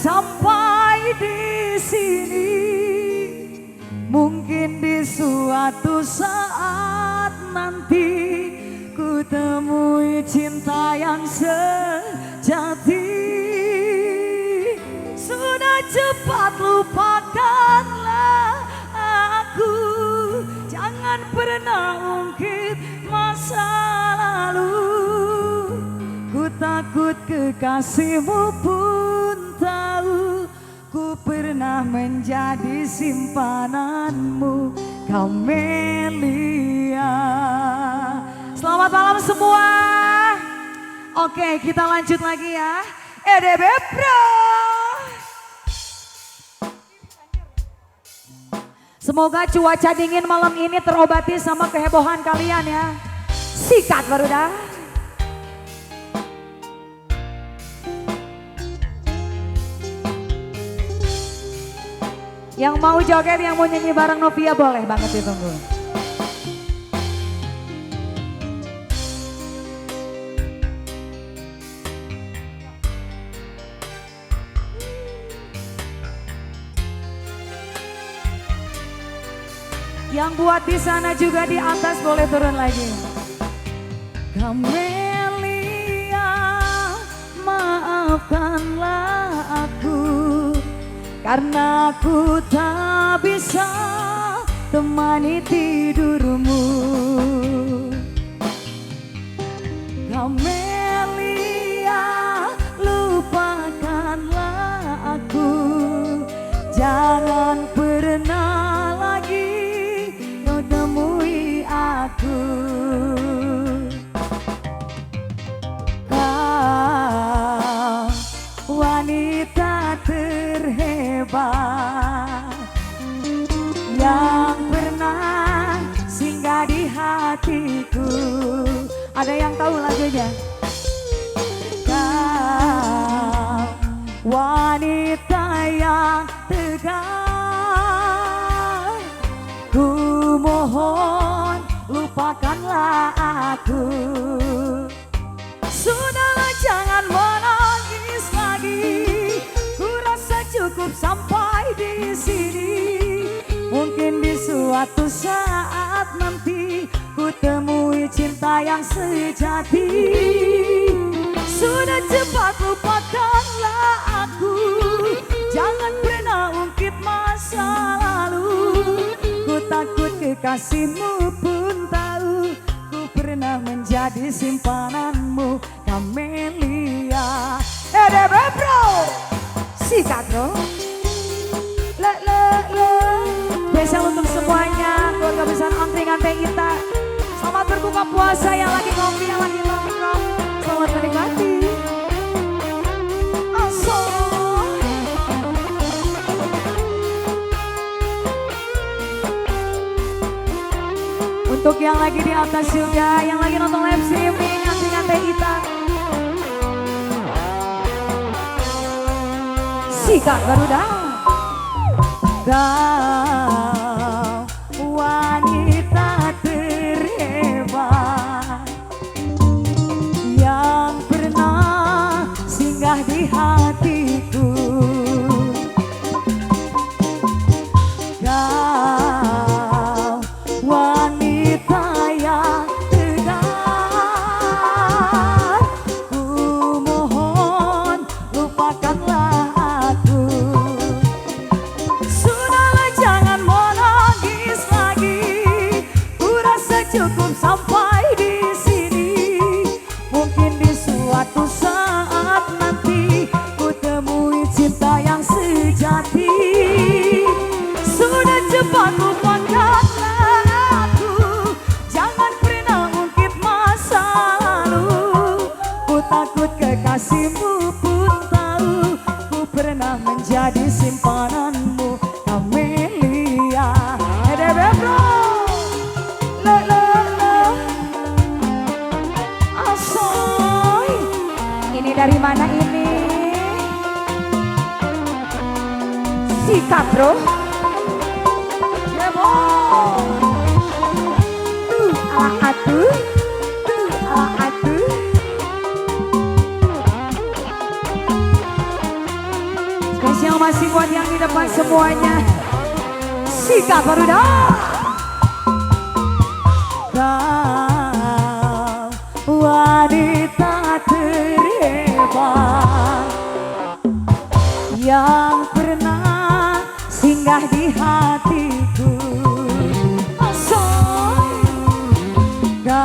sampai di sini. Mungkin di suatu saat nanti ku temui cinta yang sejati. Sudah cepat lupakanlah aku, jangan pernah ungkit masa lalu. Ku takut kekasihmu pun tahu ku pernah menjadi simpananmu, Camelia. Selamat malam semua. Oke, kita lanjut lagi ya. EDB Pro. Semoga cuaca dingin malam ini terobati sama kehebohan kalian ya. Sikat baru dah. Yang mau joget, yang mau nyanyi bareng Novia boleh banget ditunggu. Yang buat di sana juga di atas boleh turun lagi. Camelia, maafkanlah aku karena aku tak bisa temani tidurmu. Camelia, lupakanlah aku, jangan pernah lagi kau temui aku. Kau wanita terhebat yang pernah singgah di hatiku. Ada yang tahu lagunya? Kau wanita yang tegar, ku mohon lupakanlah aku. Sudahlah jangan menangis lagi, ku rasa cukup sampai di sini. Mungkin di suatu saat nanti ku temui cinta yang sejati. Sudah cepat lupakanlah aku, jangan pernah ungkit masa lalu. Ku takut kekasihmu pun tahu ku pernah menjadi simpananmu, Camelia. EDB Pro, sikat bro. Spesial untuk semuanya, keluarga besar Angkringan Ita. Selamat berbuka puasa yang lagi ngopi, yang lagi nongkrong. Selamat menikmati. Untuk yang lagi di atas juga, yang lagi nonton live streaming Angkringan Ita. Sikat baru dah. Kau wanita terhebat yang pernah singgah di hatiku. Kau wanita yang tegar, ku mohon lupakanlah aku. Cukup sampai di sini. Mungkin di suatu saat nanti ku temui cinta yang sejati. Sudah cepat lupakanlah aku, jangan pernah ungkit masa lalu. Ku takut kekasihmu pun tahu ku pernah menjadi simpananmu, Camelia. EDB Bro. Ini dari mana ini? Sikat bro. Ya boh. Ala atuh. Ala atuh. depan semuanya. Sikat baru dah. Kau wanita terhebat yang pernah singgah di hatiku. Kau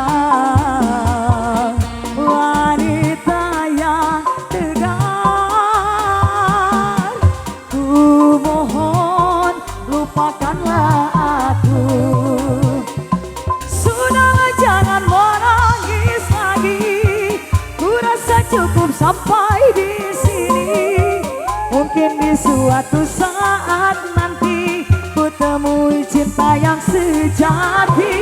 wanita yang tegar, ku mohon lupakanlah aku. Sudah jangan menangis lagi, ku rasa cukup sampai di sini. Mungkin di suatu saat nanti ku temui cinta yang sejati.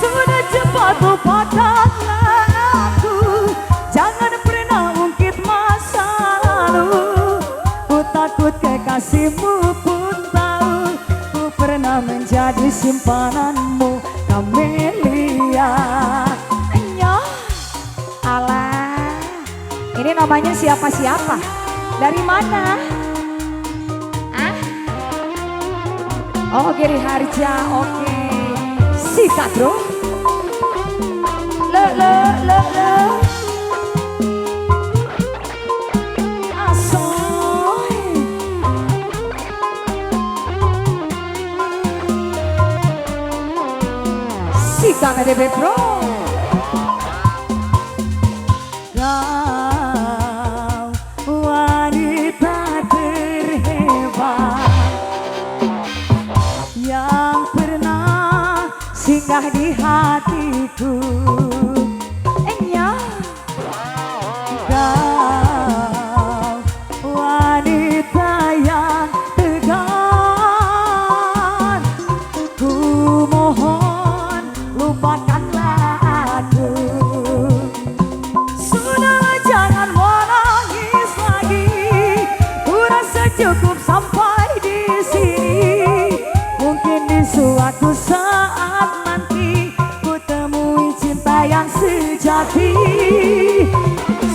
Sudah cepat lupakanlah aku, jangan pernah ungkit masa lalu. Ku takut kekasihmu pun tahu ku pernah menjadi simpananmu, Camelia. Nyoh, alah, ini namanya siapa-siapa? Dari mana? Ah? Oh, Giri Harja, oke. Sikat bro. Le. Asoy. Sikat ada bro. Kau wanita terhebat yang pernah singgah di hatiku. Kau wanita yang tegar, ku mohon lupakanlah aku. Sudah jangan menangis lagi, ku rasa cukup sampai di sini. Mungkin di suatu saat nanti ku temui cinta yang sejati.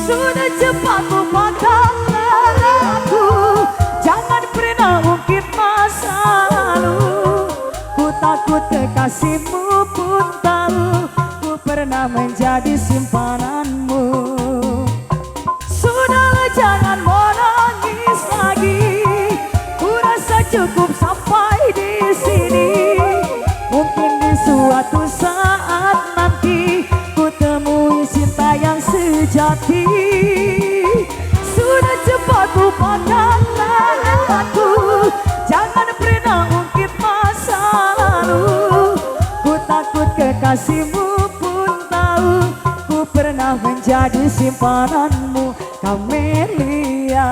Sudah cepat lupakanlah aku, jangan pernah ungkit masa lalu. Ku takut kekasihmu pun tahu ku pernah menjadi simpananmu. Sudahlah jangan menangis lagi, ku rasa cukup sampai di sini. Mungkin di suatu saat nanti ku temui cinta yang sejati. Sudah cepat lupakanlah aku, jangan pernah ungkit masa lalu. Ku takut kekasihmu pun tahu ku pernah menjadi simpananmu, Camelia.